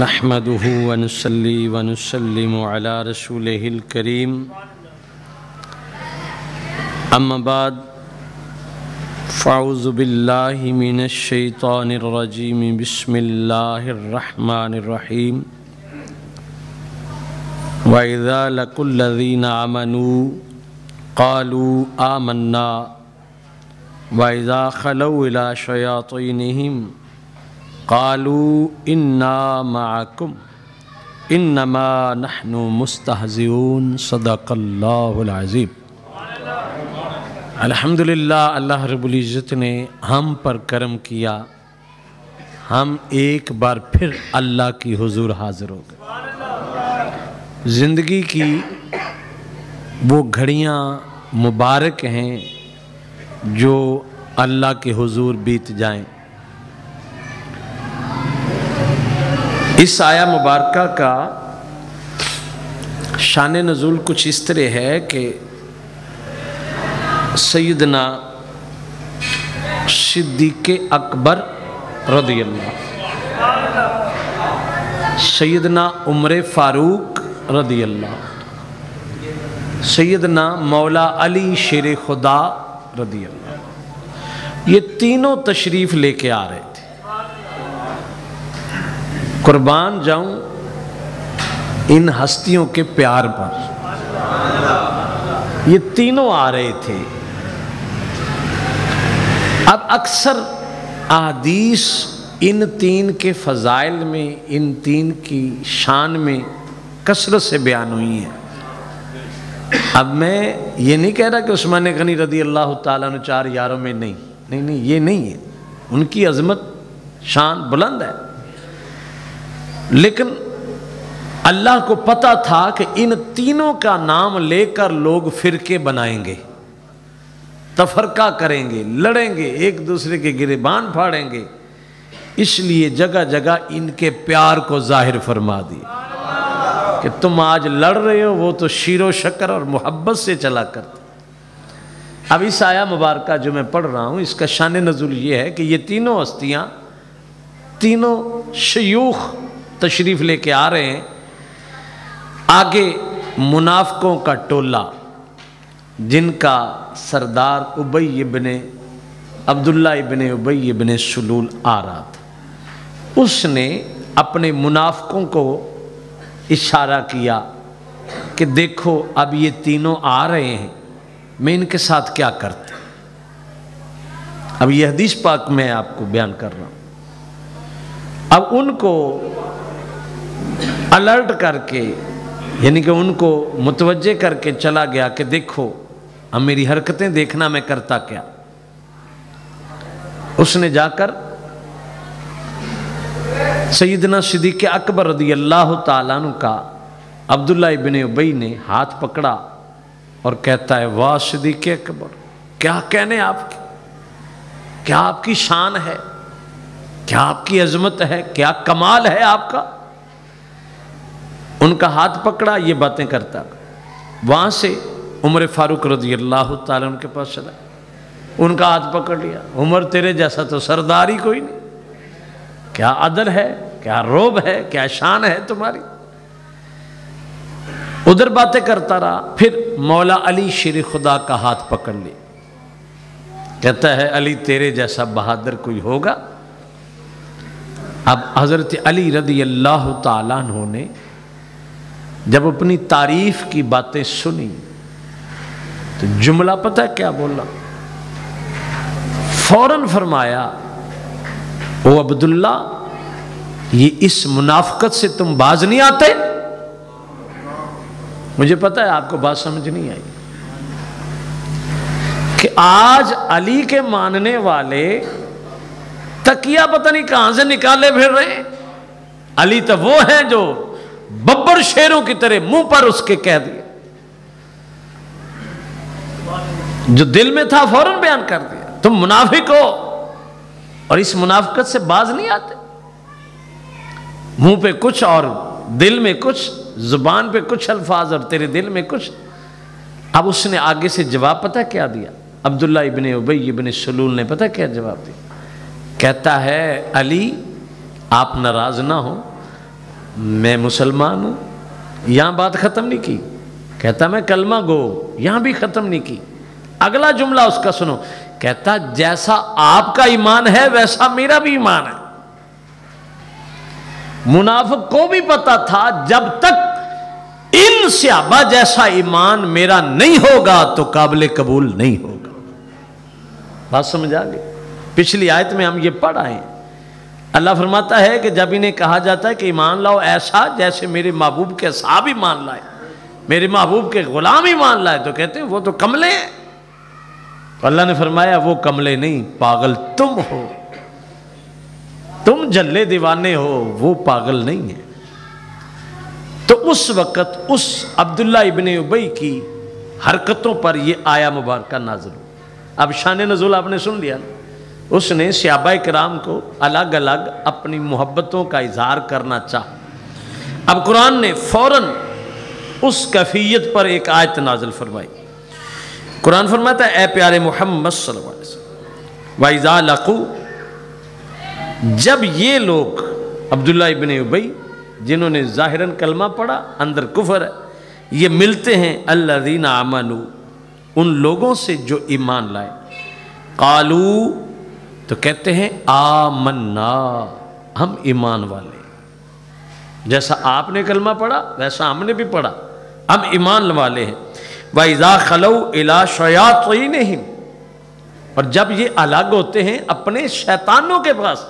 نحمده ونصلي ونسلم على رسوله الكريم اما بعد فاعوذ بالله من الشيطان الرجيم بسم الله الرحمن الرحيم وإذا لقوا الذين آمنوا قالوا آمنا وإذا خلوا إلى شياطينهم قالوا إنا معكم إنما نحن مستهزئون صدق اللہ العظیم۔ الحمدللہ اللہ رب العزت نے ہم پر کرم کیا، ہم ایک بار پھر اللہ کی حضور حاضر ہو گئے۔ زندگی کی وہ گھڑیاں مبارک ہیں جو اللہ کے حضور بیت جائیں۔ اس آیہ مبارکہ کا شان نزول کچھ اس طرح ہے کہ سیدنا صدیق اکبر رضی اللہ، سیدنا عمر فاروق رضی اللہ، سیدنا مولا علی شیر خدا رضی اللہ، یہ تینوں تشریف لے کے آ رہے تھے۔ قربان جاؤں ان ہستیوں کے پیار پر، یہ تینوں آ رہے تھے۔ اب اکثر احادیث ان تین کے فضائل میں، ان تین کی شان میں کثرت سے بیان ہوئی ہیں۔ اب میں یہ نہیں کہہ رہا کہ عثمان غنی رضی اللہ تعالیٰ عنہ چار یاروں میں نہیں، یہ نہیں ہے، ان کی عظمت شان بلند ہے، لیکن اللہ کو پتا تھا کہ ان تینوں کا نام لے کر لوگ فرقے بنائیں گے، تفرقہ کریں گے، لڑیں گے، ایک دوسرے کے گریبان پھاڑیں گے، اس لیے جگہ جگہ ان کے پیار کو ظاہر فرما دیا کہ تم آج لڑ رہے ہو، وہ تو شیر و شکر اور محبت سے چلا کرتے۔ اب اس آیہ مبارکہ جو میں پڑھ رہا ہوں، اس کا شان نزول یہ ہے کہ یہ تینوں ہستیاں، تینوں شیوخ تشریف لے کے آ رہے ہیں۔ آگے منافقوں کا ٹولہ جن کا سردار ابی ابن عبداللہ ابن ابی ابن سلول آ رہا تھا، اس نے اپنے منافقوں کو اشارہ کیا کہ دیکھو اب یہ تینوں آ رہے ہیں، میں ان کے ساتھ کیا کرتا۔ اب یہ حدیث پاک میں آپ کو بیان کر رہا ہوں۔ اب ان کو الرٹ کر کے، یعنی کہ ان کو متوجہ کر کے چلا گیا کہ دیکھو اب میری حرکتیں دیکھنا میں کرتا کیا۔ اس نے جا کر سیدنا صدیق اکبر رضی اللہ تعالیٰ عنہ کا عبداللہ ابن ابی نے ہاتھ پکڑا اور کہتا ہے واہ صدیق اکبر، کیا کہنے آپ کی، کیا آپ کی شان ہے، کیا آپ کی عظمت ہے، کیا کمال ہے آپ کا۔ ان کا ہاتھ پکڑا، یہ باتیں کرتا، وہاں سے عمر فاروق رضی اللہ تعالیٰ عنہ کے پاس چلا، ان کا ہاتھ پکڑ لیا، عمر تیرے جیسا تو سردار ہی کوئی نہیں، کیا عدل ہے، کیا روب ہے، کیا شان ہے تمہاری۔ ادھر باتیں کرتا رہا، پھر مولا علی شیر خدا کا ہاتھ پکڑ لی، کہتا ہے علی تیرے جیسا بہادر کوئی ہوگا۔ اب حضرت علی رضی اللہ تعالیٰ عنہ نے جب اپنی تعریف کی باتیں سنی تو جملہ پتہ ہے کیا بولا، فوراً فرمایا او عبداللہ یہ اس منافقت سے تم باز نہیں آتے۔ مجھے پتہ ہے آپ کو بات سمجھ نہیں آئی کہ آج علی کے ماننے والے تکیہ پتہ نہیں کہاں سے نکالے پھر رہے ہیں۔ علی تو وہ ہیں جو ببر شیروں کی طرح منہ پر اس کے کہہ دیا، جو دل میں تھا فوراً بیان کر دیا، تم منافق ہو اور اس منافقت سے باز نہیں آتے، منہ پہ کچھ اور دل میں کچھ، زبان پہ کچھ الفاظ اور تیرے دل میں کچھ۔ اب اس نے آگے سے جواب پتہ کیا دیا، عبداللہ ابن ابی ابن سلول نے پتہ کیا جواب دیا، کہتا ہے علی آپ ناراض نہ ہوں، میں مسلمان ہوں، یہاں بات ختم نہیں کی، کہتا میں کلمہ گو، یہاں بھی ختم نہیں کی، اگلا جملہ اس کا سنو، کہتا جیسا آپ کا ایمان ہے ویسا میرا بھی ایمان ہے۔ منافق کو بھی پتا تھا جب تک ان صحابہ جیسا ایمان میرا نہیں ہوگا تو قابل قبول نہیں ہوگا۔ بات سمجھ آ گئی؟ پچھلی آیت میں ہم یہ پڑھ آئے ہیں، اللہ فرماتا ہے کہ جب انہیں کہا جاتا ہے کہ ایمان لاؤ ایسا جیسے میرے محبوب کے اصحاب ایمان لائے، میرے محبوب کے غلام ایمان لائے، تو کہتے ہیں وہ تو کملے ہیں۔ اللہ نے فرمایا وہ کملے نہیں، پاگل تم ہو، تم جلے دیوانے ہو، وہ پاگل نہیں ہے۔ تو اس وقت اس عبداللہ ابن ابی کی حرکتوں پر یہ آیا مبارکہ نازل ہو۔ اب شان نزول آپ نے سن لیا، اس نے صحابہ کرام کو الگ الگ اپنی محبتوں کا اظہار کرنا چاہا۔ اب قرآن نے فوراً اس کیفیت پر ایک آیت نازل فرمائی۔ قرآن فرماتا ہے اے پیارے محمد صلی اللہ علیہ وسلم وَإِذَا لَقُوا، جب یہ لوگ عبداللہ ابن ابی جنہوں نے ظاہراً کلمہ پڑھا اندر کفر ہے، یہ ملتے ہیں الذین آمنوا، ان لوگوں سے جو ایمان لائے، قالوا، تو کہتے ہیں آمنا، ہم ایمان والے، جیسا آپ نے کلمہ پڑھا ویسا ہم نے بھی پڑھا، ہم ایمان والے ہیں۔ وَإِذَا خَلَوْا إِلَىٰ شَيَاطِينِهِمْ، اور جب یہ الگ ہوتے ہیں اپنے شیطانوں کے پاس۔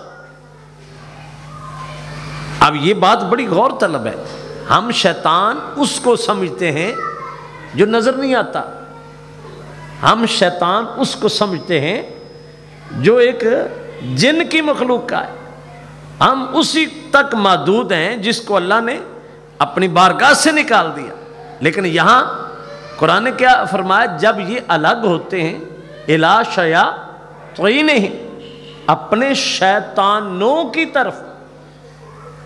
اب یہ بات بڑی غور طلب ہے، ہم شیطان اس کو سمجھتے ہیں جو نظر نہیں آتا، ہم شیطان اس کو سمجھتے ہیں جو ایک جن کی مخلوق کا ہے، ہم اسی تک محدود ہیں جس کو اللہ نے اپنی بارگاہ سے نکال دیا۔ لیکن یہاں قرآن نے کیا فرمایا، جب یہ الگ ہوتے ہیں اِلیٰ شَیَاطِینِہِم، اپنے شیطانوں کی طرف۔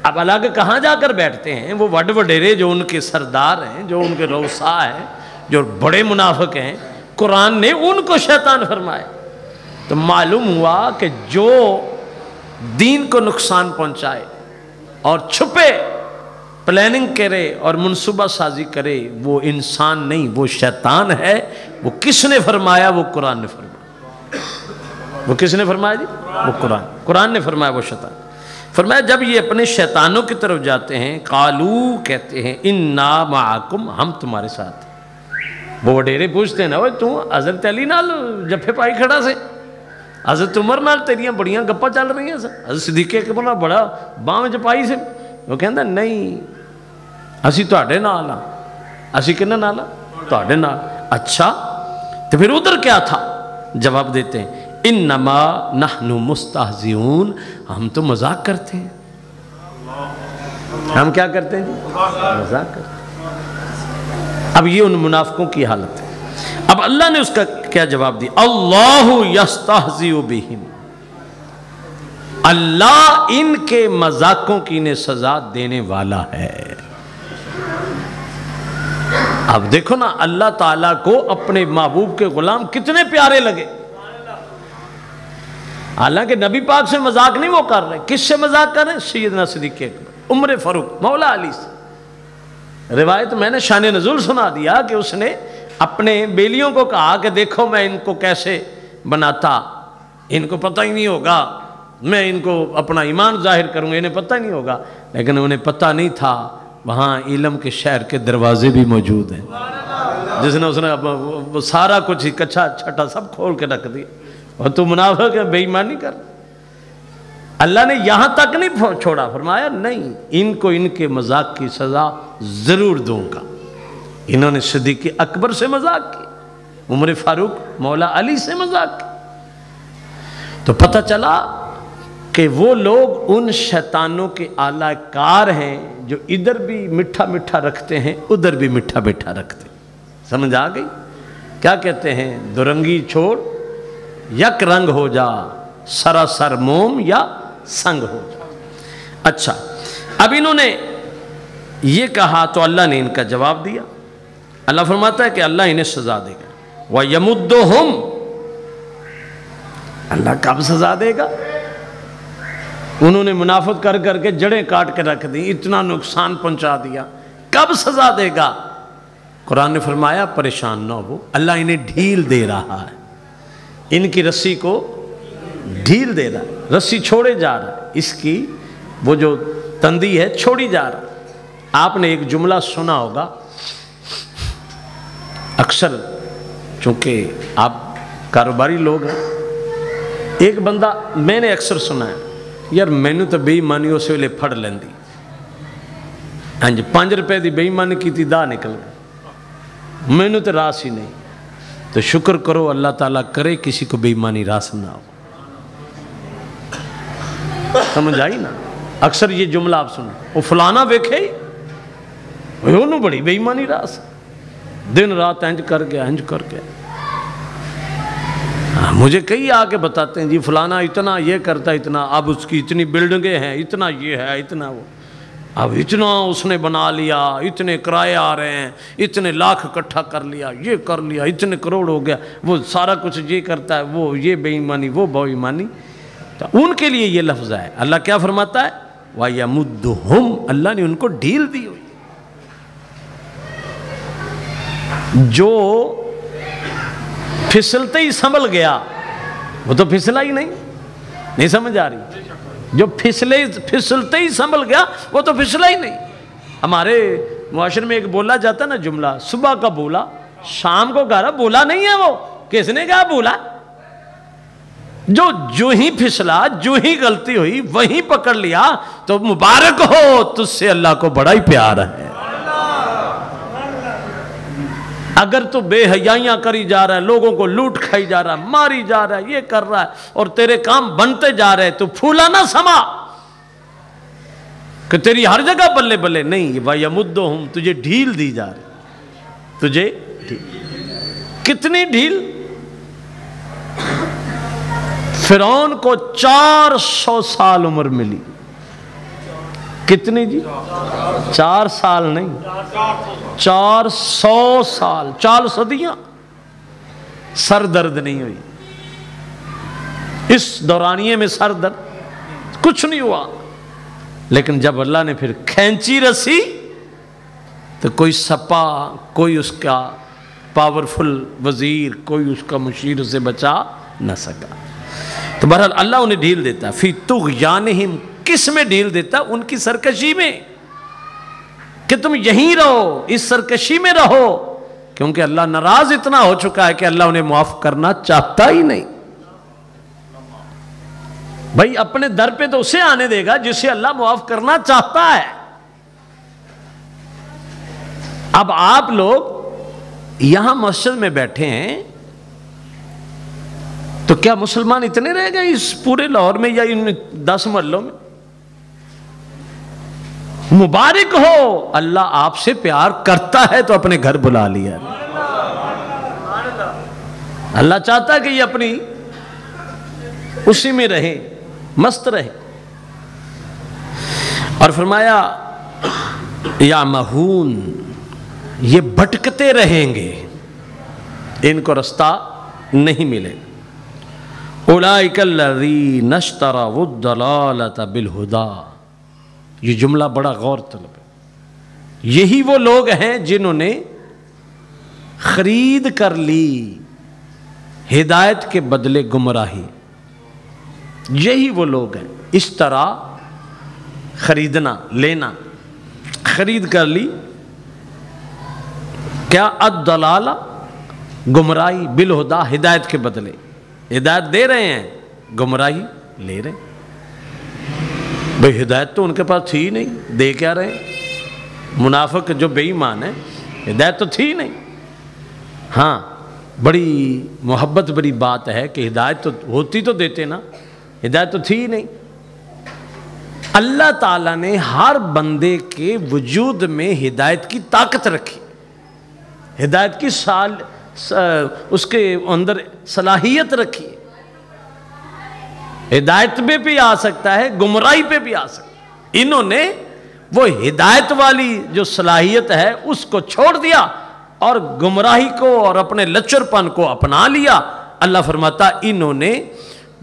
اب الگ کہاں جا کر بیٹھتے ہیں؟ وہ وڈ وڈیرے جو ان کے سردار ہیں، جو ان کے رؤساء ہیں، جو بڑے منافق ہیں، قرآن نے ان کو شیطان فرمایا۔ تو معلوم ہوا کہ جو دین کو نقصان پہنچائے اور چھپے پلاننگ کرے اور منصوبہ سازی کرے، وہ انسان نہیں، وہ شیطان ہے۔ وہ کس نے فرمایا؟ وہ قرآن نے فرمایا۔ وہ کس نے فرمایا جی؟ وہ قرآن نے فرمایا، وہ شیطان۔ فرمایا جب یہ اپنے شیطانوں کی طرف جاتے ہیں، قالو، کہتے ہیں انا معکم، ہم تمہارے ساتھ۔ وہ وڈیرے پوچھتے ہیں نا، وہ تو حضرت علی نال جفے پائی کھڑا سے، حضرت عمر نال تیریاں بڑیاں گپا چل رہی ہیں، حضرت صدیق اکبر نال بڑا باں چپائی سے۔ وہ کہندا نہیں، اسی تواڈے نال ہاں۔ اسی کنہاں نال ہاں؟ تواڈے نال۔ اچھا تو پھر ادھر کیا تھا؟ جواب دیتے ہیں انما نحن مستہزئون، ہم تو مذاق کرتے ہیں۔ ہم کیا کرتے ہیں جی؟ مذاق کرتے ہیں۔ اب یہ ان منافقوں کی حالت ہے۔ اب اللہ نے اس کا کیا جواب دیا؟ اللہ یستہزئ بہم، اللہ ان کے مذاقوں کی انہیں سزا دینے والا ہے۔ اب دیکھو نا، اللہ تعالیٰ کو اپنے محبوب کے غلام کتنے پیارے لگے۔ حالانکہ نبی پاک سے مذاق نہیں وہ کر رہے، کس سے مذاق کر رہے ہیں؟ سیدنا صدیق اکبر، عمر فاروق، مولا علی سے۔ روایت میں نے شان نزول سنا دیا کہ اس نے اپنے بیلیوں کو کہا کہ دیکھو میں ان کو کیسے بناتا، ان کو پتہ ہی نہیں ہوگا، میں ان کو اپنا ایمان ظاہر کروں گا، انہیں پتہ ہی نہیں ہوگا۔ لیکن انہیں پتہ نہیں تھا وہاں علم کے شہر کے دروازے بھی موجود ہیں، جس نے اس نے وہ سارا کچھ کچھا چھٹا سب کھول کے رکھ دیا، اور تو منافق ہے، بے ایمانی کر۔ اللہ نے یہاں تک نہیں چھوڑا، فرمایا نہیں، ان کو ان کے مذاق کی سزا ضرور دوں گا۔ انہوں نے صدیق اکبر سے مذاق کی، عمر فاروق، مولا علی سے مذاق کی۔ تو پتہ چلا کہ وہ لوگ ان شیطانوں کے اعلی کار ہیں جو ادھر بھی میٹھا میٹھا رکھتے ہیں، ادھر بھی میٹھا میٹھا رکھتے ہیں۔ سمجھ آ گئی؟ کیا کہتے ہیں؟ دورنگی چھوڑ یک رنگ ہو جا، سراسر موم یا سنگ ہو جا۔ اچھا، اب انہوں نے یہ کہا تو اللہ نے ان کا جواب دیا۔ اللہ فرماتا ہے کہ اللہ انہیں سزا دے گا۔ وَيَمُدُّهُمْ، اللہ کب سزا دے گا؟ انہوں نے منافقت کر کر کے جڑیں کاٹ کے رکھ دی، اتنا نقصان پہنچا دیا، کب سزا دے گا؟ قرآن نے فرمایا پریشان نہ ہو، اللہ انہیں ڈھیل دے رہا ہے، ان کی رسی کو ڈھیل دے رہا ہے، رسی چھوڑے جا رہا ہے، اس کی وہ جو تندی ہے چھوڑی جا رہا ہے۔ آپ نے ایک جملہ سنا ہوگا، اکثر چونکہ آپ کاروباری لوگ ہیں، ایک بندہ میں نے اکثر سنا ہے، یار مینو تو بے ایمانی اس ویلے پھڑ لیندی، ہاں جی 5 روپے دی بے ایمانی کی تھی 10 نکل گئے، مینو تو راس ہی نہیں۔ تو شکر کرو اللہ تعالیٰ کرے کسی کو بے ایمانی راس نہ ہو، سمجھ آئی نا؟ اکثر یہ جملہ آپ سنیں، وہ فلانا ویکھے ہی انہوں بڑی بے ایمانی راس، دن رات انج کر گیا انج کر گیا۔ مجھے کئی آگے بتاتے ہیں جی فلانا اتنا یہ کرتا، اتنا اب اس کی اتنی بلڈنگیں ہیں، اتنا یہ ہے، اتنا وہ، اب اتنا اس نے بنا لیا، اتنے کرائے آ رہے ہیں، اتنے لاکھ اکٹھا کر لیا، یہ کر لیا، اتنے کروڑ ہو گیا، وہ سارا کچھ یہ کرتا ہے، وہ یہ بے ایمانی وہ بے ایمانی۔ تو ان کے لیے یہ لفظ ہے، اللہ کیا فرماتا ہے؟ وَيَمُدُّهُمْ، اللہ نے ان کو ڈھیل دی ہوئی، جو پھسلتے ہی سنبھل گیا وہ تو پھسلا ہی نہیں سمجھ آ رہی، جو پھسلتے ہی سنبھل گیا وہ تو پھسلا ہی نہیں۔ ہمارے معاشرے میں ایک بولا جاتا ہے نا جملہ، صبح کا بولا شام کو کہا رہا، بولا نہیں ہے وہ، کس نے کہا بولا؟ جو ہی پھسلا، جو ہی غلطی ہوئی وہیں پکڑ لیا، تو مبارک ہو تجھ سے اللہ کو بڑا ہی پیار ہے۔ اگر تو بے حیائیاں کری جا رہا ہے، لوگوں کو لوٹ کھائی جا رہا ہے، ماری جا رہا ہے، یہ کر رہا ہے، اور تیرے کام بنتے جا رہے، تو پھولا نہ سما کہ تیری ہر جگہ بلے بلے نہیں، وَيَمُدُّهُمْ، تجھے ڈھیل دی جا رہی، تجھے کتنی ڈھیل؟ فرعون کو 400 سال عمر ملی، کتنی جی؟ 4 سال نہیں، 400 سال، 4 صدیاں، سر درد نہیں ہوئی اس دورانیے میں، سر درد کچھ نہیں ہوا۔ لیکن جب اللہ نے پھر کھینچی رسی تو کوئی سپا، کوئی اس کا پاورفل وزیر، کوئی اس کا مشیر اسے بچا نہ سکا۔ تو بہرحال اللہ انہیں ڈھیل دیتا، فی طغیانہم، کس میں ڈھیل دیتا؟ ان کی سرکشی میں، کہ تم یہیں رہو، اس سرکشی میں رہو، کیونکہ اللہ ناراض اتنا ہو چکا ہے کہ اللہ انہیں معاف کرنا چاہتا ہی نہیں۔ بھائی اپنے در پہ تو اسے آنے دے گا جسے اللہ معاف کرنا چاہتا ہے۔ اب آپ لوگ یہاں مسجد میں بیٹھے ہیں، تو کیا مسلمان اتنے رہ گئے اس پورے لاہور میں یا ان 10 محلوں میں؟ مبارک ہو، اللہ آپ سے پیار کرتا ہے تو اپنے گھر بلا لیا۔ اللہ چاہتا ہے کہ یہ اپنی اسی میں رہے، مست رہے۔ اور فرمایا یا مہون، یہ بھٹکتے رہیں گے، ان کو رستہ نہیں ملے۔ اولئک الذین اشتروا الضلالۃ بالہدی، یہ جملہ بڑا غور طلب ہے۔ یہی وہ لوگ ہیں جنہوں نے خرید کر لی ہدایت کے بدلے گمراہی، یہی وہ لوگ ہیں۔ اشترا خریدنا، لینا، خرید کر لی کیا؟ الضلالہ، گمراہی، بالہدی، ہدایت کے بدلے۔ ہدایت دے رہے ہیں، گمراہی لے رہے ہیں۔ بھئی ہدایت تو ان کے پاس تھی نہیں، دے کیا رہے ہیں؟ منافق جو بے ایمان ہے، ہدایت تو تھی نہیں۔ ہاں بڑی محبت بڑی بات ہے کہ ہدایت تو ہوتی تو دیتے نا، ہدایت تو تھی نہیں۔ اللہ تعالیٰ نے ہر بندے کے وجود میں ہدایت کی طاقت رکھی، ہدایت کی اس کے اندر صلاحیت رکھی۔ ہدایت پہ بھی آ سکتا ہے، گمراہی پہ بھی آ سکتا ہے۔ انہوں نے وہ ہدایت والی جو صلاحیت ہے اس کو چھوڑ دیا اور گمراہی کو اور اپنے لچر پن کو اپنا لیا۔ اللہ فرماتا انہوں نے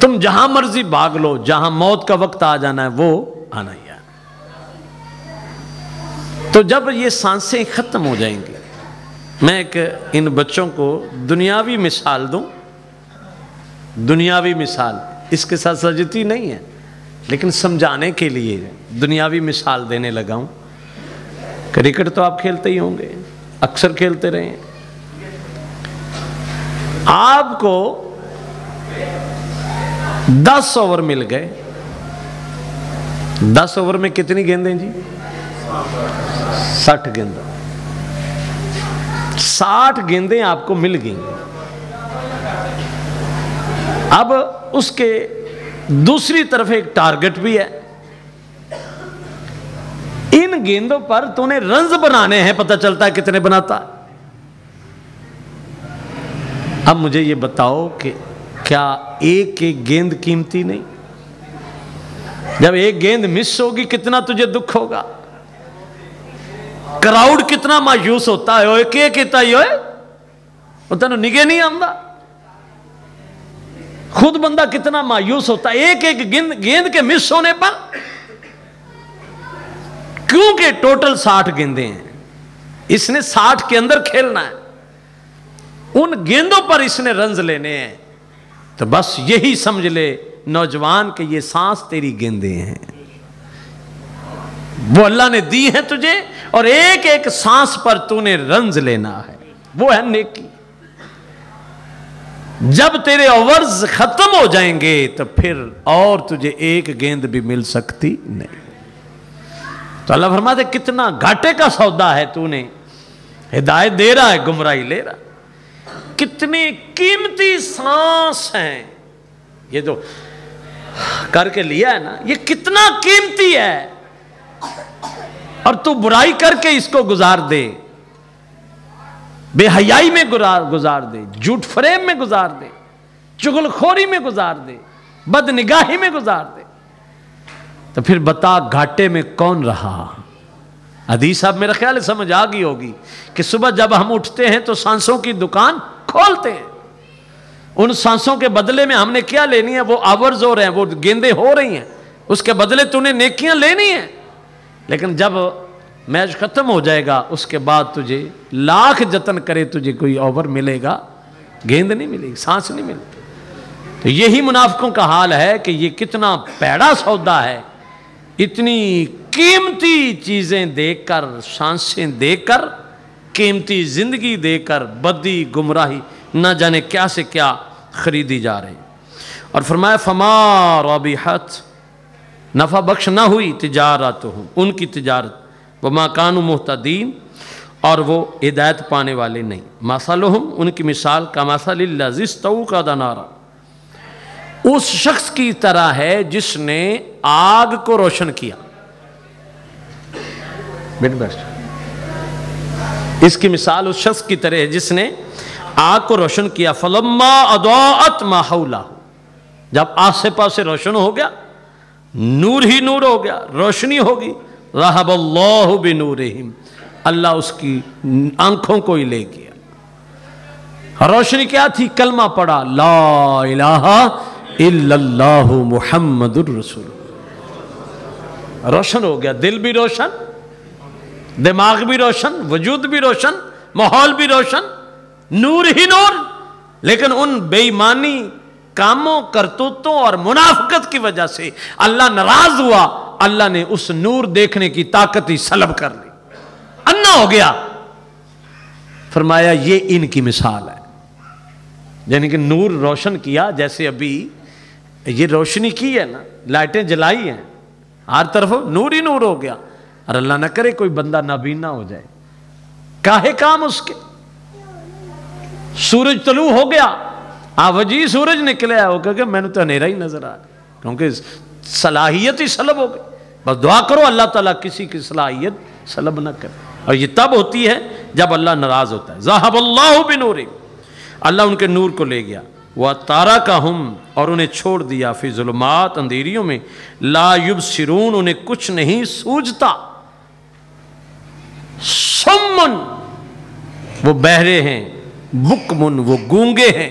تم جہاں مرضی بھاگ لو، جہاں موت کا وقت آ جانا ہے وہ آنا ہی آنا۔ تو جب یہ سانسیں ختم ہو جائیں گی، میں ایک ان بچوں کو دنیاوی مثال دوں، دنیاوی مثال اس کے ساتھ سجتی نہیں ہے، لیکن سمجھانے کے لیے دنیاوی مثال دینے لگا ہوں۔ کرکٹ تو آپ کھیلتے ہی ہوں گے، اکثر کھیلتے رہے ہیں۔ آپ کو 10 اوور مل گئے، 10 اوور میں کتنی گیندیں جی؟ 60 گیندیں، 60 گیندیں آپ کو مل گئیں۔ اب اس کے دوسری طرف ایک ٹارگٹ بھی ہے، ان گیندوں پر تو نے رنز بنانے ہیں، پتہ چلتا ہے کتنے بناتا ہے۔ اب مجھے یہ بتاؤ کہ کیا ایک ایک گیند قیمتی نہیں؟ جب ایک گیند مس ہوگی کتنا تجھے دکھ ہوگا، کراؤڈ کتنا مایوس ہوتا ہے، اوے کے کہتا ہی ہوئے وہ تنو نگے نہیں آمدہ، خود بندہ کتنا مایوس ہوتا ہے ایک ایک گیند کے مس ہونے پر، کیونکہ ٹوٹل 60 گیندیں ہیں، اس نے 60 کے اندر کھیلنا ہے، ان گیندوں پر اس نے رنز لینے ہیں۔ تو بس یہی سمجھ لے نوجوان کہ یہ سانس تیری گیندیں ہیں، وہ اللہ نے دی ہیں تجھے، اور ایک ایک سانس پر تو نے رنز لینا ہے، وہ ہے نیکی۔ جب تیرے اوورز ختم ہو جائیں گے تو پھر اور تجھے ایک گیند بھی مل سکتی نہیں۔ تو اللہ فرماتے کتنا گھاٹے کا سودا ہے، تو نے ہدایت دے رہا ہے، گمراہی لے رہا ہے۔ کتنی قیمتی سانس ہیں، یہ جو کر کے لیا ہے نا، یہ کتنا قیمتی ہے، اور تو برائی کر کے اس کو گزار دے، بے حیائی میں گزار دے، جھوٹ فریب میں گزار دے، چغل خوری میں گزار دے، بد نگاہی میں گزار دے، تو پھر بتا گھاٹے میں کون رہا؟ حدیث صاحب میرا خیال ہے سمجھ آ گئی ہوگی کہ صبح جب ہم اٹھتے ہیں تو سانسوں کی دکان کھولتے ہیں، ان سانسوں کے بدلے میں ہم نے کیا لینی ہے؟ وہ آورز ہو رہے ہیں، وہ گیندیں ہو رہی ہیں، اس کے بدلے تو نے نیکیاں لینی ہیں۔ لیکن جب میچ ختم ہو جائے گا اس کے بعد تجھے لاکھ جتن کرے تجھے کوئی اوور ملے گا، گیند نہیں ملے گی، سانس نہیں ملے گی۔ تو یہی منافقوں کا حال ہے کہ یہ کتنا پیڑا سودا ہے، اتنی قیمتی چیزیں دے کر، سانسیں دے کر، قیمتی زندگی دے کر، بدی گمراہی نہ جانے کیا سے کیا خریدی جا رہی۔ اور فرمایا فما رابحت، نفع بخش نہ ہوئی تجارتہم، ان کی تجارت، وما کانوا مہتدین، اور وہ ہدایت پانے والے نہیں۔ مثلہم، ان کی مثال کمثل الذی استوقد نارا، اس شخص کی طرح ہے جس نے آگ کو روشن کیا۔ اس کی مثال اس شخص کی طرح ہے جس نے آگ کو روشن کیا، فلما اضاءت ما حولہ، جب آسے پاسے روشن ہو گیا، نور ہی نور ہو گیا، روشنی ہوگی، ذہب اللہ بنورہم، اللہ اس کی آنکھوں کو ہی لے گیا۔ روشنی کیا تھی؟ کلمہ پڑھا، لا الہ الا اللہ محمد الرسول، روشن ہو گیا، دل بھی روشن، دماغ بھی روشن، وجود بھی روشن، ماحول بھی روشن، نور ہی نور۔ لیکن ان بے ایمانی کاموں، کرتوتوں اور منافقت کی وجہ سے اللہ ناراض ہوا، اللہ نے اس نور دیکھنے کی طاقت ہی سلب کر لی، انا ہو گیا۔ فرمایا یہ ان کی مثال ہے، یعنی کہ نور روشن کیا، جیسے ابھی یہ روشنی کی ہے نا، لائٹیں جلائی ہیں، ہر طرف نور ہی نور ہو گیا، اور اللہ نہ کرے کوئی بندہ نابینا ہو جائے، کاہے کام اس کے۔ سورج طلوع ہو گیا، وجی سورج نکلے، وہ کہ میں نے تو اندھیرا ہی نظر آ رہا، کیونکہ صلاحیت ہی سلب ہو گئی۔ بس دعا کرو اللہ تعالیٰ کسی کی صلاحیت سلب نہ کرے، اور یہ تب ہوتی ہے جب اللہ ناراض ہوتا ہے۔ ذہب اللہ بنورہم، اللہ ان کے نور کو لے گیا، وَتَرَكَهُمْ، اور انہیں چھوڑ دیا، فی ظلمات، اندھیریوں میں، لا یبصرون، انہیں کچھ نہیں سوجھتا، سمن، وہ بہرے ہیں، بکمن، وہ گونگے ہیں،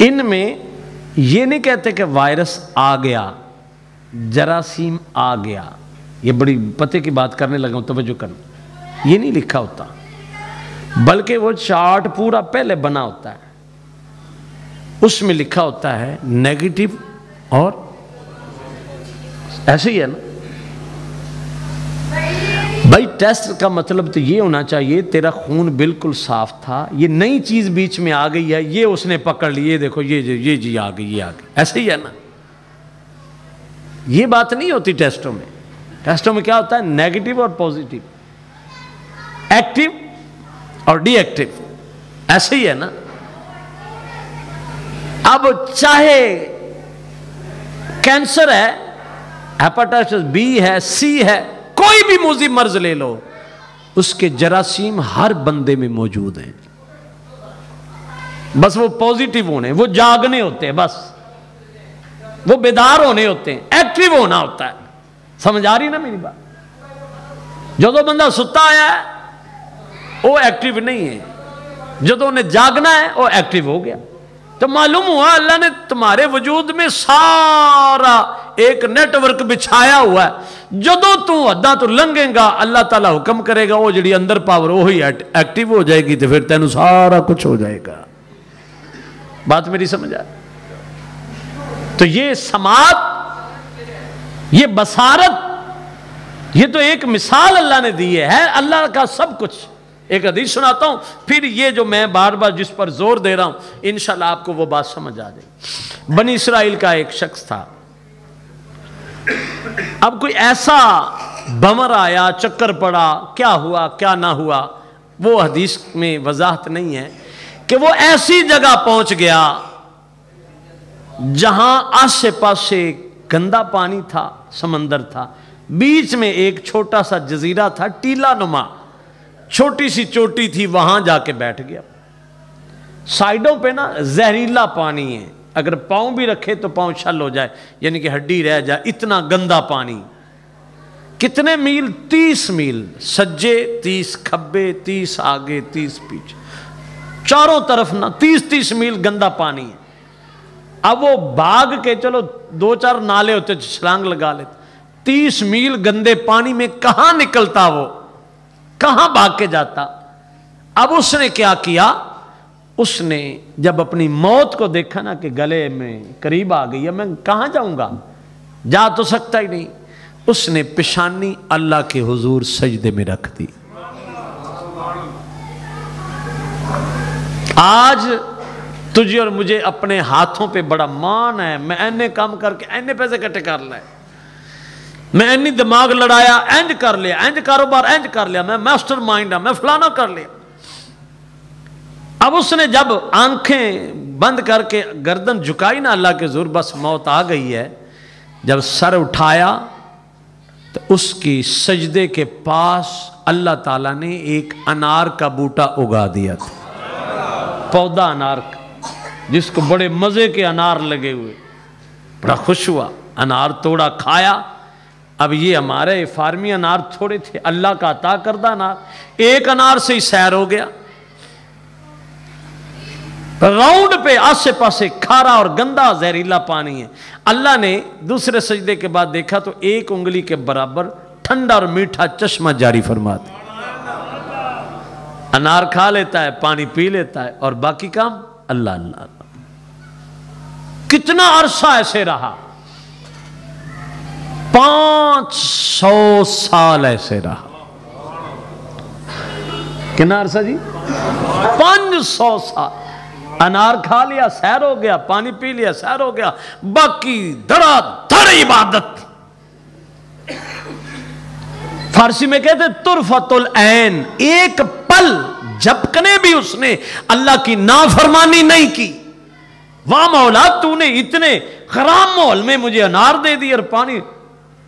ان میں یہ نہیں کہتے کہ وائرس آ گیا، جراثیم آ گیا، یہ بڑی پتے کی بات کرنے لگا ہوں، توجہ کرنا، یہ نہیں لکھا ہوتا، بلکہ وہ چارٹ پورا پہلے بنا ہوتا ہے، اس میں لکھا ہوتا ہے نیگیٹو اور ایسے ہی ہے نا بھائی۔ ٹیسٹ کا مطلب تو یہ ہونا چاہیے تیرا خون بالکل صاف تھا، یہ نئی چیز بیچ میں آ گئی ہے، یہ اس نے پکڑ لی، یہ دیکھو یہ جی آ گئی، یہ آ گئی، ایسے ہی ہے نا۔ یہ بات نہیں ہوتی ٹیسٹوں میں۔ ٹیسٹوں میں کیا ہوتا ہے؟ نیگیٹو اور پوزیٹو، ایکٹیو اور ڈی ایکٹیو، ایسے ہی ہے نا۔ اب چاہے کینسر ہے، ہیپاٹائٹس بی ہے، سی ہے، کوئی بھی موذی مرض لے لو، اس کے جراثیم ہر بندے میں موجود ہیں، بس وہ پوزیٹیو ہونے، وہ جاگنے ہوتے ہیں، بس وہ بیدار ہونے ہوتے ہیں، ایکٹیو ہونا ہوتا ہے۔ سمجھ آ رہی نا میری بات؟ جو بندہ ستا آیا ہے وہ ایکٹیو نہیں ہے، جو انہیں جاگنا ہے وہ ایکٹیو ہو گیا۔ تو معلوم ہوا اللہ نے تمہارے وجود میں سارا ایک نیٹ ورک بچھایا ہوا ہے، جدو تو حداں تو لنگیں گا اللہ تعالیٰ حکم کرے گا، وہ جڑی اندر پاور وہی ایکٹیو ہو جائے گی، تو پھر تینوں سارا کچھ ہو جائے گا۔ بات میری سمجھ آ؟ تو یہ سماعت، یہ بصارت، یہ تو ایک مثال اللہ نے دی ہے اللہ کا سب کچھ۔ ایک حدیث سناتا ہوں، پھر یہ جو میں بار بار جس پر زور دے رہا ہوں انشاءاللہ آپ کو وہ بات سمجھ آ جائے۔ بنی اسرائیل کا ایک شخص تھا، اب کوئی ایسا بمر آیا، چکر پڑا، کیا ہوا کیا نہ ہوا وہ حدیث میں وضاحت نہیں ہے، کہ وہ ایسی جگہ پہنچ گیا جہاں آسے پاسے گندا پانی تھا، سمندر تھا، بیچ میں ایک چھوٹا سا جزیرہ تھا، ٹیلا نما، چھوٹی سی چوٹی تھی، وہاں جا کے بیٹھ گیا۔ سائیڈوں پہ نا زہریلا پانی ہے، اگر پاؤں بھی رکھے تو پاؤں چھل ہو جائے، یعنی کہ ہڈی رہ جائے، اتنا گندا پانی۔ کتنے میل؟ 30 میل سجے، 30 کھبے، 30 آگے، 30 پیچھے، چاروں طرف نا 30 میل گندا پانی ہے۔ اب وہ بھاگ کے، چلو 2-4 نالے ہوتے چھلانگ لگا لیتے، 30 میل گندے پانی میں کہاں نکلتا، وہ کہاں بھاگ کے جاتا؟ اب اس نے کیا کیا؟ اس نے جب اپنی موت کو دیکھا نا کہ گلے میں قریب آ گئی ہے، میں کہاں جاؤں گا، جا تو سکتا ہی نہیں، اس نے پیشانی اللہ کے حضور سجدے میں رکھ دی۔ آج تجھے اور مجھے اپنے ہاتھوں پہ بڑا مان ہے، میں اینے کام کر کے اینے پیسے کٹے کر لائے، میں اینی دماغ لڑایا، اینج کر لیا، اینج کاروبار اینج کر لیا، میں ماسٹر مائنڈ ہوں، میں فلانا کر لیا۔ اب اس نے جب آنکھیں بند کر کے گردن جھکائی نا اللہ کے حضور، بس موت آ گئی ہے، جب سر اٹھایا تو اس کی سجدے کے پاس اللہ تعالیٰ نے ایک انار کا بوٹا اگا دیا تھا، پودا انار کا، جس کو بڑے مزے کے انار لگے ہوئے، بڑا خوش ہوا، انار توڑا، کھایا۔ اب یہ ہمارے فارمی انار تھوڑے تھے، اللہ کا عطا کردہ انار، ایک انار سے ہی سیر ہو گیا۔ راؤنڈ پہ آسے پاسے کھارا اور گندا زہریلا پانی ہے۔ اللہ نے دوسرے سجدے کے بعد دیکھا تو 1 انگلی کے برابر ٹھنڈا اور میٹھا چشمہ جاری فرماتا، انار کھا لیتا ہے، پانی پی لیتا ہے، اور باقی کام اللہ اللہ۔ کتنا عرصہ ایسے رہا؟ 500 سال ایسے رہا۔ کتنا عرصہ جی؟ 500 سال۔ انار کھا لیا، سیر ہو گیا، پانی پی لیا، سیر ہو گیا، باقی دھڑا دھڑ عبادت۔ فارسی میں کہتے طرفۃ العین، ایک پل جھپکنے بھی اس نے اللہ کی نافرمانی نہیں کی۔ واہ مولا، تو نے اتنے خراب ماحول میں مجھے انار دے دی اور پانی،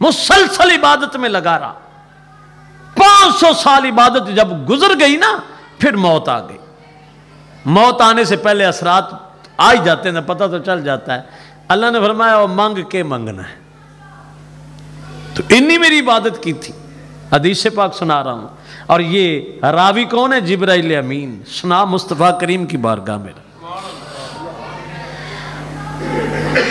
مسلسل عبادت میں لگا رہا۔ 500 سال عبادت جب گزر گئی نا، پھر موت آ گئی۔ موت آنے سے پہلے اثرات آ ہی جاتے ہیں، پتہ تو چل جاتا ہے۔ اللہ نے فرمایا وہ مانگ کے منگنا ہے، تو انی میری عبادت کی تھی۔ حدیث پاک سنا رہا ہوں، اور یہ راوی کون ہے؟ جبرائیل امین، سنا مصطفیٰ کریم کی بارگاہ میں۔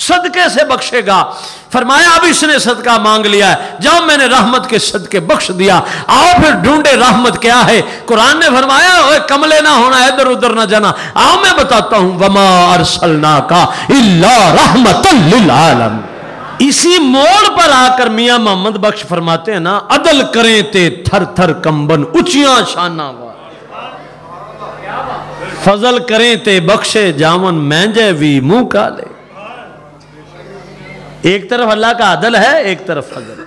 صدقے سے بخشے گا۔ فرمایا اب اس نے صدقہ مانگ لیا ہے، جاؤ میں نے رحمت کے صدقے بخش دیا، آؤ پھر ڈھونڈے رحمت کیا ہے۔ قرآن نے فرمایا اوے کملے نہ ہونا، ادھر ادھر نہ جانا، آؤ میں بتاتا ہوں، وما ارسلناک الا رحمت للعالمین۔ اسی موڑ پر آ کر میاں محمد بخش فرماتے ہیں نا، عدل کریں تے تھر تھر کمبن اچیاں شانہ وار، فضل کریں تے بخشے جاون مینجے وی منہ کالے۔ ایک طرف اللہ کا عدل ہے، ایک طرف فضل،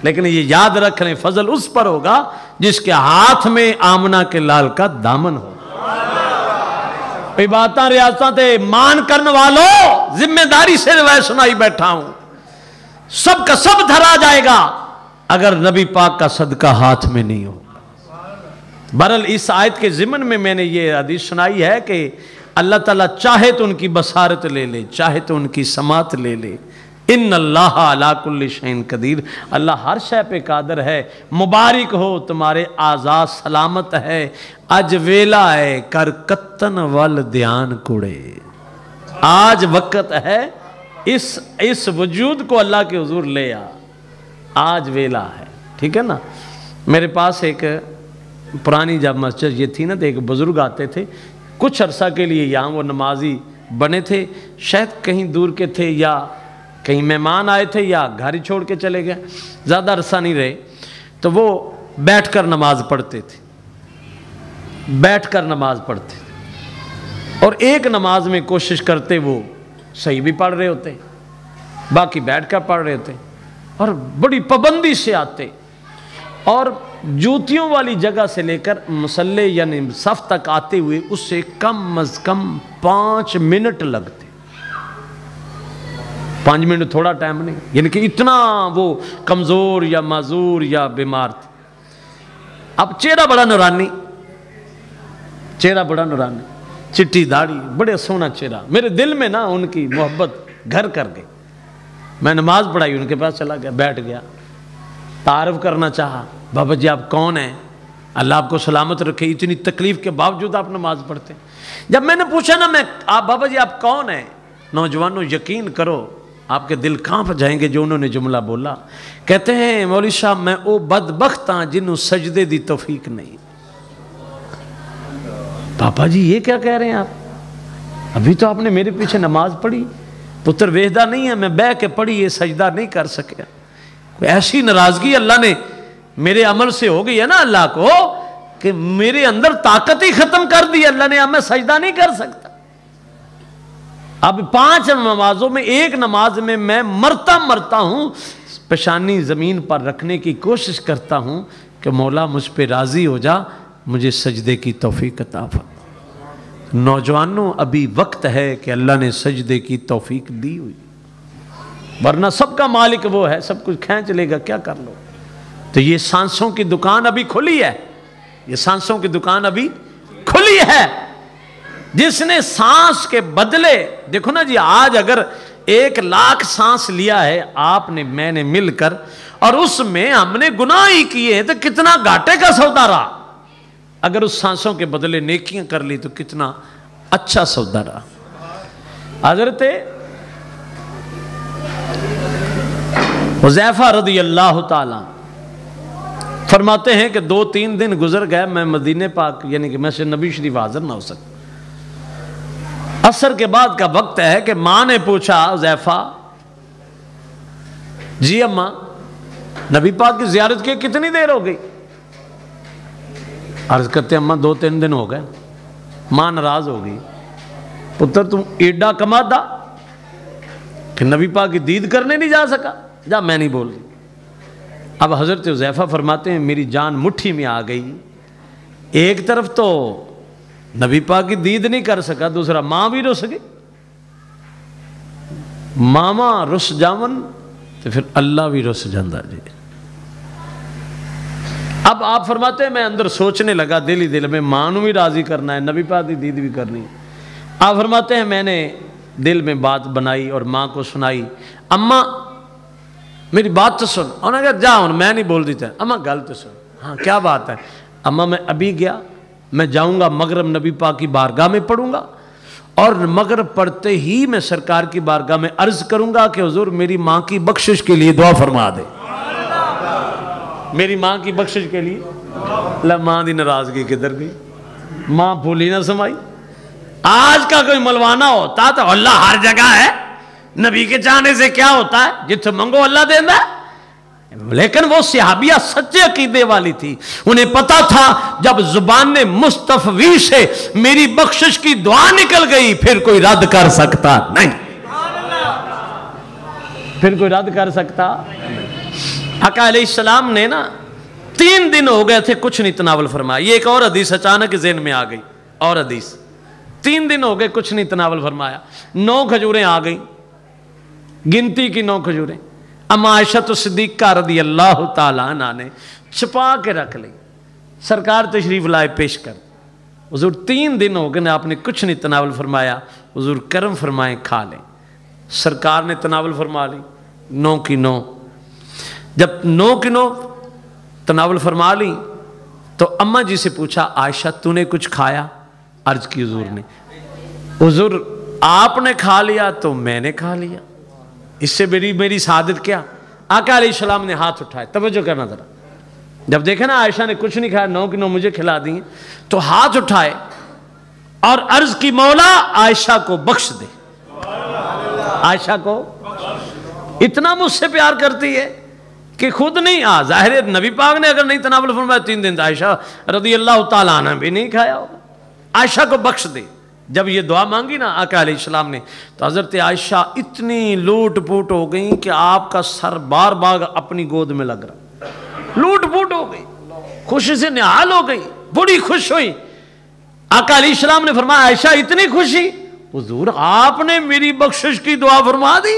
لیکن یہ یاد رکھ لیں فضل اس پر ہوگا جس کے ہاتھ میں آمنہ کے لال کا دامن ہو۔ باتاں ریاستاں تے مان کرنے والوں، ذمہ داری سے روایت سنائی بیٹھا ہوں، سب کا سب دھرا جائے گا اگر نبی پاک کا صدقہ ہاتھ میں نہیں ہو۔ بہرحال اس آیت کے ضمن میں نے یہ حدیث سنائی ہے کہ اللہ تعالیٰ چاہے تو ان کی بصارت لے لے، چاہے تو ان کی سماعت لے لے۔ ان اللہ علی کل شیء قدیر، اللہ ہر شے پہ قادر ہے۔ مبارک ہو تمہارے اعضاء سلامت ہے، اج ویلا ہے کر کتن ول دھیان کڑے۔ آج وقت ہے اس وجود کو اللہ کے حضور لے آ، آج ویلا ہے، ٹھیک ہے نا۔ میرے پاس ایک پرانی جب مسجد یہ تھی نا، تو ایک بزرگ آتے تھے کچھ عرصہ کے لیے یہاں، وہ نمازی بنے تھے، شاید کہیں دور کے تھے یا کہیں مہمان آئے تھے یا گھر ہی چھوڑ کے چلے گئے، زیادہ عرصہ نہیں رہے، تو وہ بیٹھ کر نماز پڑھتے تھے، بیٹھ کر نماز پڑھتے تھے، اور ایک نماز میں کوشش کرتے وہ صحیح بھی پڑھ رہے ہوتے، باقی بیٹھ کر پڑھ رہے ہوتے، اور بڑی پابندی سے آتے، اور جوتیوں والی جگہ سے لے کر مصلی یعنی صف تک آتے ہوئے اس سے کم از کم 5 منٹ لگتے۔ 5 منٹ تھوڑا ٹائم نہیں، یعنی کہ اتنا وہ کمزور یا معذور یا بیمار تھے۔ اب چہرہ بڑا نورانی، چہرہ بڑا نورانی، چٹی داڑھی، بڑے سونا چہرہ، میرے دل میں نا ان کی محبت گھر کر گئی۔ میں نماز پڑھائی، ان کے پاس چلا گیا، بیٹھ گیا، تعارف کرنا چاہا، بابا جی آپ کون ہیں؟ اللہ آپ کو سلامت رکھے، اتنی تکلیف کے باوجود آپ نماز پڑھتے ہیں۔ جب میں نے پوچھا نا آپ بابا جی آپ کون ہیں، نوجوانوں یقین کرو آپ کے دل کانپ جائیں گے جو انہوں نے جملہ بولا۔ کہتے ہیں مولوی صاحب میں او بدبخت ہاں جنہوں سجدے دی توفیق نہیں۔ پاپا جی یہ کیا کہہ رہے ہیں آپ؟ ابھی تو آپ نے میرے پیچھے نماز پڑھی، پتر ویدہ نہیں ہے، میں بہ کے پڑھی، یہ سجدہ نہیں کر سکیا۔ ایسی ناراضگی اللہ نے میرے عمل سے ہو گئی ہے نا اللہ کو، کہ میرے اندر طاقت ہی ختم کر دی اللہ نے، اب میں سجدہ نہیں کر سکتا۔ اب 5 نمازوں میں ایک نماز میں میں مرتا ہوں، پیشانی زمین پر رکھنے کی کوشش کرتا ہوں کہ مولا مجھ پہ راضی ہو جا، مجھے سجدے کی توفیق عطا فرما۔ نوجوانوں ابھی وقت ہے کہ اللہ نے سجدے کی توفیق دی ہوئی، ورنہ سب کا مالک وہ ہے، سب کچھ کھینچ لے گا، کیا کر لو۔ تو یہ سانسوں کی دکان ابھی کھلی ہے، یہ سانسوں کی دکان ابھی کھلی ہے۔ جس نے سانس کے بدلے، دیکھو نا جی، آج اگر 1,00,000 سانس لیا ہے آپ نے میں نے مل کر، اور اس میں ہم نے گناہ ہی کیے ہیں، تو کتنا گھاٹے کا سودا رہا۔ اگر اس سانسوں کے بدلے نیکیاں کر لی تو کتنا اچھا سودا رہا۔ حضرت حذیفہ رضی اللہ تعالیٰ فرماتے ہیں کہ 2-3 دن گزر گئے، میں مدینہ پاک یعنی کہ مسجد نبی شریف حاضر نہ ہو سکتا۔ عصر کے بعد کا وقت ہے کہ ماں نے پوچھا حذیفہ، جی اماں نبی پاک کی زیارت کے کتنی دیر ہو گئی؟ عرض کرتے اماں 2-3 دن ہو گئے۔ ماں ناراض ہو گئی، پتر تم ایڈا کما دا کہ نبی پاک کی دید کرنے نہیں جا سکا، جا میں نہیں بول رہی۔ اب حضرت حذیفہ فرماتے ہیں میری جان مٹھی میں آ گئی، ایک طرف تو نبی پاک کی دید نہیں کر سکا، دوسرا ماں بھی رس گئی، ماما رس جاون تو پھر اللہ بھی رس جاندہ جی۔ اب آپ فرماتے ہیں میں اندر سوچنے لگا دل ہی دل میں، ماں نو بھی راضی کرنا ہے، نبی پاک کی دید بھی کرنی۔ آپ فرماتے ہیں میں نے دل میں بات بنائی اور ماں کو سنائی، اماں میری بات تو سن۔ انہوں نے کہا جا ہوں میں نہیں بول دیتا، اماں گل تو سن۔ ہاں کیا بات ہے؟ اماں میں ابھی گیا، میں جاؤں گا مغرب نبی پاک کی بارگاہ میں پڑھوں گا، اور مغرب پڑھتے ہی میں سرکار کی بارگاہ میں عرض کروں گا کہ حضور میری ماں کی بخشش کے لیے دعا فرما دے، میری ماں کی بخشش کے لیے۔ اللہ ماں دی ناراضگی کدھر گئی؟ ماں بھولی نہ سمائی۔ آج کا کوئی ملوانہ ہوتا تو اللہ ہر جگہ ہے، نبی کے چاہنے سے کیا ہوتا ہے، جتھے منگو اللہ دینا ہے۔ لیکن وہ صحابیہ سچے عقیدے والی تھی، انہیں پتا تھا جب زبان مصطفی سے میری بخشش کی دعا نکل گئی پھر کوئی رد کر سکتا نہیں، پھر کوئی رد کر سکتا۔ آقا علیہ السلام نے نا 3 دن ہو گئے تھے کچھ نہیں تناول فرمایا۔ یہ ایک اور حدیث اچانک ذہن میں آ گئی، اور حدیث 3 دن ہو گئے کچھ نہیں تناول فرمایا، 9 کھجوریں آ گئیں، گنتی کی 9 کھجوریں۔ اما عائشہ صدیقہ رضی اللہ تعالیٰ عنہ نے چھپا کے رکھ لی، سرکار تشریف لائے پیش کر، حضور 3 دن ہو گئے آپ نے کچھ نہیں تناول فرمایا، حضور کرم فرمائیں کھا لیں۔ سرکار نے تناول فرما لی 9 کی 9۔ جب 9 کی 9 تناول فرما لی تو اماں جی سے پوچھا عائشہ تو نے کچھ کھایا؟ عرض کی حضور نے، حضور آپ نے کھا لیا تو میں نے کھا لیا، اس سے میری سعادت کیا؟ آقا علیہ السلام نے ہاتھ اٹھائے، توجہ کرنا ذرا، جب دیکھا نا عائشہ نے کچھ نہیں کھایا 9 کی 9 مجھے کھلا دی تو ہاتھ اٹھائے اور عرض کی مولا عائشہ کو بخش دے، عائشہ کو اتنا مجھ سے پیار کرتی ہے کہ خود نہیں ظاہر ہے نبی پاک نے اگر نہیں تناول فرمایا 3 دن عائشہ رضی اللہ تعالیٰ عنہ بھی نہیں کھایا ہوگا، عائشہ کو بخش دے۔ جب یہ دعا مانگی نا آقا علیہ السلام نے تو حضرت عائشہ اتنی لوٹ پوٹ ہو گئی کہ آپ کا سر بار بار اپنی گود میں لگ رہا، لوٹ پوٹ ہو گئی، خوشی سے نہال ہو گئی، بڑی خوش ہوئی۔ آقا علیہ السلام نے فرمایا عائشہ اتنی خوشی؟ حضور آپ نے میری بخشش کی دعا فرما دی،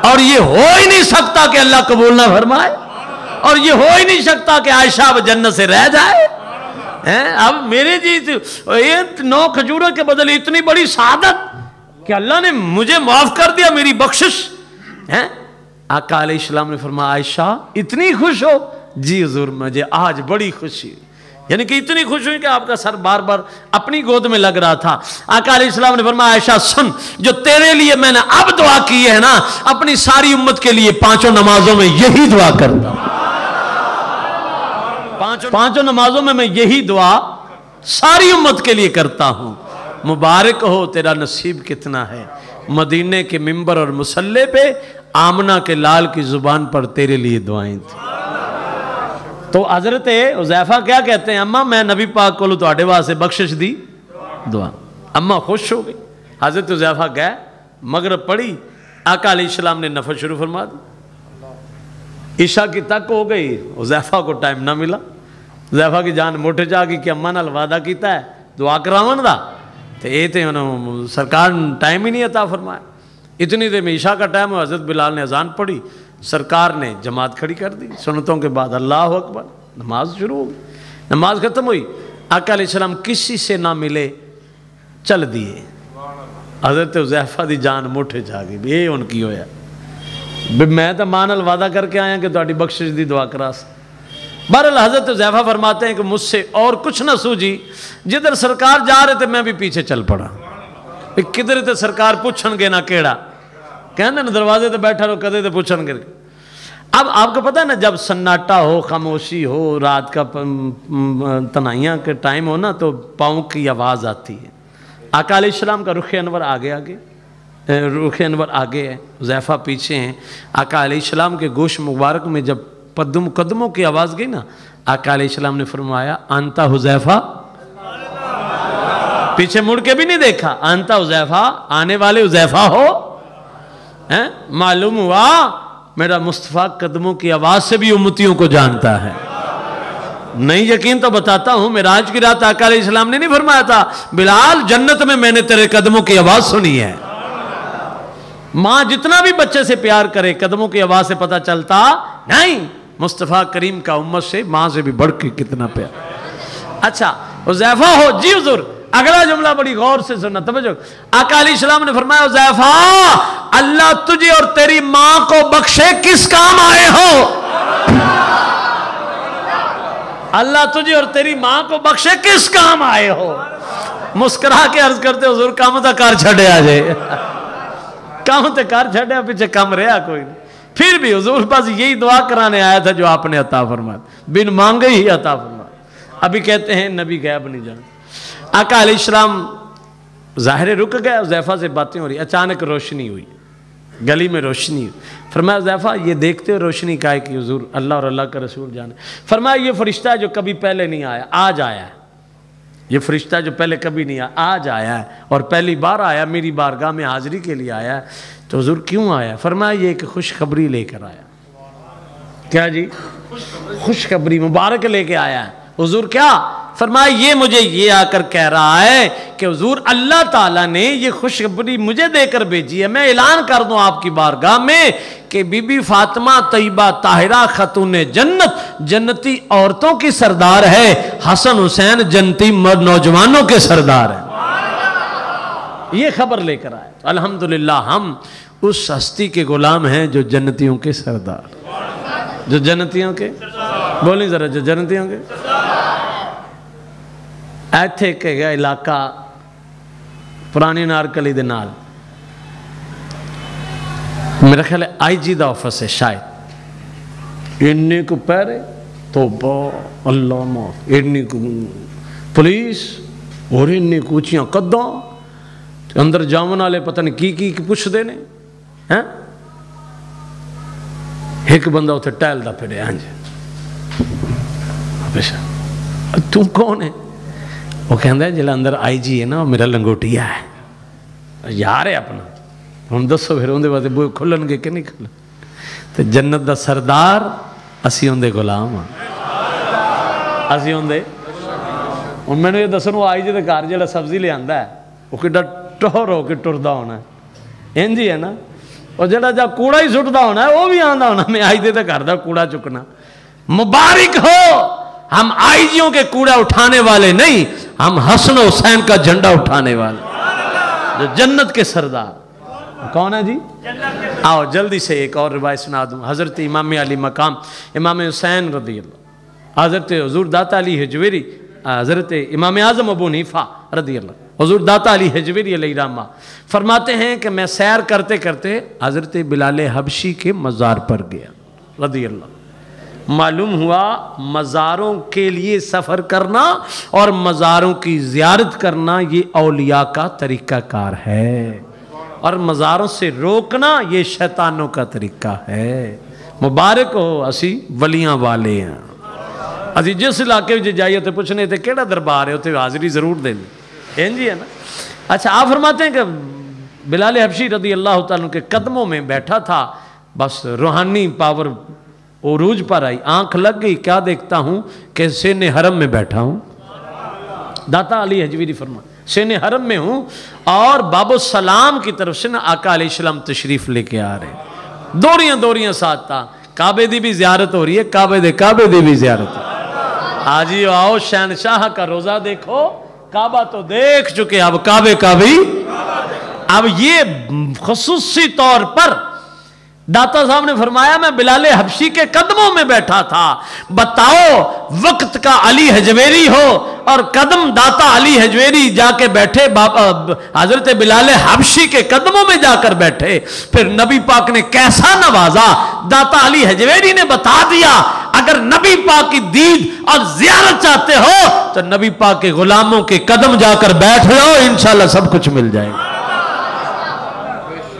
اور یہ ہو ہی نہیں سکتا کہ اللہ قبول نہ فرمائے، اور یہ ہو ہی نہیں سکتا کہ عائشہ اب جنت سے رہ جائے۔ اب میرے جی 9 کھجوروں کے بدلے اتنی بڑی سعادت کہ اللہ نے مجھے معاف کر دیا، میری بخشش۔ آقا علیہ السلام نے فرمایا عائشہ اتنی خوش ہو؟ جی حضور مجھے آج بڑی خوشی، یعنی کہ اتنی خوش ہوئی کہ آپ کا سر بار بار اپنی گود میں لگ رہا تھا۔ آقا علیہ السلام نے فرمایا عائشہ سن، جو تیرے لیے میں نے اب دعا کی ہے نا، اپنی ساری امت کے لیے 5 نمازوں میں یہی دعا کرتا ہوں، 5 نمازوں میں یہی دعا ساری امت کے لیے کرتا ہوں۔ مبارک ہو تیرا نصیب کتنا ہے، مدینے کے ممبر اور مصلے پہ آمنہ کے لال کی زبان پر تیرے لیے دعائیں تھیں۔ تو حضرت حذیفہ کیا کہتے ہیں، اماں میں نبی پاک کو تواڈے واسطے بخشش دی دعا۔ اماں خوش ہو گئی، حضرت حذیفہ گئے، مغرب پڑھی، آقا علیہ السلام نے نفل شروع فرما دی، عشاء کی تک ہو گئی، حذیفہ کو ٹائم نہ ملا، حذیفہ کی جان موٹے جا گئی کہ اماں نال وعدہ کیتا ہے دعا کراون دا، تو یہ تو سرکار ٹائم ہی نہیں عطا فرمایا۔ اتنی دیر میں عشاء کا ٹائم ہوا، حضرت بلال نے اذان پڑھی، سرکار نے جماعت کھڑی کر دی، سنتوں کے بعد اللہ اکبر، نماز شروع ہو گئی، نماز ختم ہوئی، آقا علیہ السلام کسی سے نہ ملے چل دیے، حضرت حذیفہ دی جان موٹے جا گئی، یہ ان کی ہویا، میں تو ماں نال وعدہ کر کے آیا کہ تہاڈی بخشش دی دعا کراس۔ بہرحال حضرت حذیفہ فرماتے ہیں کہ مجھ سے اور کچھ نہ سوجی، جدھر سرکار جا رہے تھے میں بھی پیچھے چل پڑا، کدھر تے سرکار پوچھن گے نہ کیڑا، کہندے نا دروازے تے بیٹھا رہو کدے تے پوچھن گے۔ اب آپ کو پتہ ہے نا جب سناٹا ہو، خاموشی ہو، رات کا تنہائیاں کے ٹائم ہو نا تو پاؤں کی آواز آتی ہے۔ آقا علیہ السلام کا رخ انور آگے ہے، حذیفہ پیچھے ہیں، آقا علیہ السلام کے گوش مبارک میں جب قدموں کی آواز گئی نا، آقا علیہ السلام نے فرمایا انتا حذیفہ، پیچھے مڑ کے بھی نہیں دیکھا، انتا حذیفہ، آنے والے حذیفہ ہو۔ معلوم ہوا میرا مصطفیٰ قدموں کی آواز سے بھی امتیوں کو جانتا ہے۔ نہیں یقین تو بتاتا ہوں، معراج کی رات آقا علیہ السلام نے نہیں فرمایا تھا بلال جنت میں نے تیرے قدموں کی آواز سنی ہے۔ ماں جتنا بھی بچے سے پیار کرے قدموں کی آواز سے پتہ چلتا نہیں، مصطفیٰ کریم کا امت سے ماں سے بھی بڑھ کے کتنا پیار۔ اچھا حذیفہ ہو؟ جی حضور۔ اگلا جملہ بڑی غور سے سننا، توجہ۔ آقا علیہ السلام نے فرمایا حذیفہ اللہ تجھے اور تیری ماں کو بخشے کس کام آئے ہو؟ اللہ تجھے اور تیری ماں کو بخشے کس کام آئے ہو؟ مسکرا کے عرض کرتے حضور کام تا کار چھڑے آ جائے کام تے کار چھڑے پیچھے کم رہا کوئی نہیں. پھر بھی حضور پاس یہی دعا کرانے آیا تھا جو آپ نے عطا فرمایا, بن مانگے ہی عطا فرمایا. ابھی کہتے ہیں نبی غیب نہیں جانا. آقا علیہ السلام ظاہر رک گئے, حذیفہ سے باتیں ہو رہی, اچانک روشنی ہوئی, گلی میں روشنی ہوئی. فرمایا حذیفہ یہ دیکھتے ہو روشنی کا ہے کہ حضور اللہ اور اللہ کا رسول جانے. فرمایا یہ فرشتہ ہے جو کبھی پہلے نہیں آیا, آج آیا ہے. یہ فرشتہ جو پہلے کبھی نہیں آیا آج آیا ہے, اور پہلی بار آیا, میری بارگاہ میں حاضری کے لیے آیا ہے. تو حضور کیوں آیا؟ فرمایا یہ ایک خوشخبری لے کر آیا. کیا جی؟ خوشخبری مبارک لے کے آیا ہے. حضور کیا؟ فرمایا یہ مجھے یہ آ کر کہہ رہا ہے کہ حضور اللہ تعالیٰ نے یہ خوشخبری مجھے دے کر بھیجی ہے, میں اعلان کر دوں آپ کی بارگاہ میں کہ بی بی فاطمہ طیبہ طاہرہ خاتون جنت جنتی عورتوں کی سردار ہے, حسن حسین جنتی نوجوانوں کے سردار ہیں. یہ خبر لے کر آئے. الحمدللہ ہم اس ہستی کے غلام ہیں جو جنتیوں کے سردار, جو جنتیوں کے, بولیں ذرا, جو جنتیوں کے. ایتھے کہ گیا علاقہ پرانی نارکلی دے نال, میرا خیال ہے آئی جی دا آفس ہے شاید, انہیں کو پیرے توبہ اللہ معاف, انہیں کو پولیس اور انہیں کو اچھیاں قداں اندر جامن والے پتہ نہیں کی پوچھ دینے ہیں. ایک بندہ اتھے ٹیل دا پھڑے, ہاں جی تم کون ہے؟ وہ کہندہ ہے جلہ اندر آئی جی ہے نا وہ میرا لنگوٹیا ہے, یار ہے اپنا. ہم دسو پھر اندے باتیں بوئے کھلن گے کہ نہیں کھلن. تو جنت دا سردار اسی اندے غلام ہاں, اسی اندے. ان میں نے یہ دسن وہ آئی جی دے کار جلہ سبزی لے آندہ ہے وہ کڈا ٹور ہو کے ٹردہ ہونا ہے, انجی ہے نا. اور جلہ جا کوڑا ہی سٹدہ ہونا ہے وہ بھی آندہ ہونا, میں آئی دے کار دا کوڑا چکنا. مبارک ہو, ہم آئی جیوں کے کوڑا اٹھانے والے نہیں, ہم حسن حسین کا جھنڈا اٹھانے والے, جو جنت کے سردار. کون ہے جی؟ آؤ جلدی سے ایک اور روایت سنا دوں. حضرت امام علی مقام امام حسین رضی اللہ, حضرت حضور داتا علی حجویری, حضرت امام اعظم ابو حنیفہ رضی اللہ, حضور داتا علی حجویری علیہ رحمہ فرماتے ہیں کہ میں سیر کرتے کرتے حضرت بلال حبشی کے مزار پر گیا رضی اللہ. معلوم ہوا مزاروں کے لیے سفر کرنا اور مزاروں کی زیارت کرنا یہ اولیاء کا طریقہ کار ہے, اور مزاروں سے روکنا یہ شیطانوں کا طریقہ ہے. مبارک ہو اسی ولیاں والے ہیں. اسی جس علاقے میں جائیے تو پوچھنے تھے کیڑا دربار ہے ہوتے حاضری ضرور دینی, جی ہے نا. اچھا آپ فرماتے ہیں کہ بلال حبشی رضی اللہ تعالیٰ کے قدموں میں بیٹھا تھا, بس روحانی پاور عروج پر آئی, آنکھ لگ گئی, کیا دیکھتا ہوں کہ سین حرم میں بیٹھا ہوں. داتا علی حجویری فرما سین حرم میں ہوں اور باب السلام کی طرف سے نا آقا علیہ السلام تشریف لے کے آ رہے ہیں. دوریاں ساتھ تھا, کعبے دی بھی زیارت ہو رہی ہے, کعبے دی بھی زیارت ہے. آجی آؤ شہنشاہ کا روزہ دیکھو, کعبہ تو دیکھ چکے, اب کعبے کا بھی. اب یہ خصوصی طور پر داتا صاحب نے فرمایا میں بلال حبشی کے قدموں میں بیٹھا تھا. بتاؤ وقت کا علی حجویری ہو اور قدم داتا علی حجویری جا کے بیٹھے, حضرت بلال حبشی کے قدموں میں جا کر بیٹھے, پھر نبی پاک نے کیسا نوازا. داتا علی حجویری نے بتا دیا اگر نبی پاک کی دید اور زیارت چاہتے ہو تو نبی پاک کے غلاموں کے قدم جا کر بیٹھ جاؤ, انشاءاللہ سب کچھ مل جائے گا.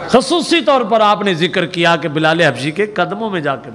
خصوصی طور پر آپ نے ذکر کیا کہ بلال حبشی کے قدموں میں جا کے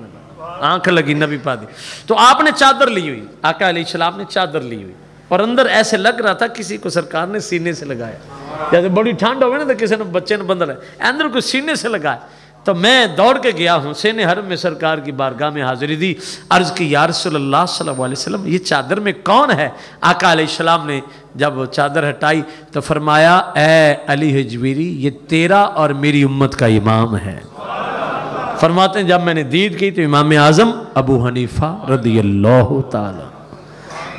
آنکھ لگی نبی پاک دی. تو آپ نے چادر لی ہوئی, آقا علیہ السلام نے چادر لی ہوئی, اور اندر ایسے لگ رہا تھا کسی کو سرکار نے سینے سے لگایا, جیسے بڑی ٹھنڈ ہوئے نا تو کسی نے بچے نے بندر ہے اندر کو سینے سے لگایا. تو میں دوڑ کے گیا ہوں, سین حرم میں سرکار کی بارگاہ میں حاضری دی, عرض کی یا رسول اللہ صلی اللہ علیہ وسلم یہ چادر میں کون ہے؟ آقا علیہ السلام نے جب چادر ہٹائی تو فرمایا اے علی حجویری یہ تیرا اور میری امت کا امام ہے. فرماتے ہیں جب میں نے دید کی تو امام اعظم ابو حنیفہ رضی اللہ تعالی,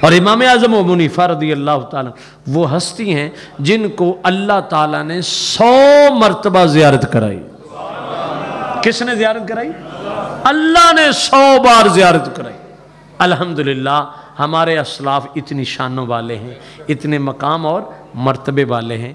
اور امام اعظم ابو حنیفہ رضی اللہ تعالی وہ ہستی ہیں جن کو اللہ تعالیٰ نے 100 مرتبہ زیارت کرائی. کس نے زیارت کرائی؟ اللہ نے 100 بار زیارت کرائی. الحمدللہ ہمارے اسلاف اتنی شانوں والے ہیں، اتنے مقام اور مرتبے والے ہیں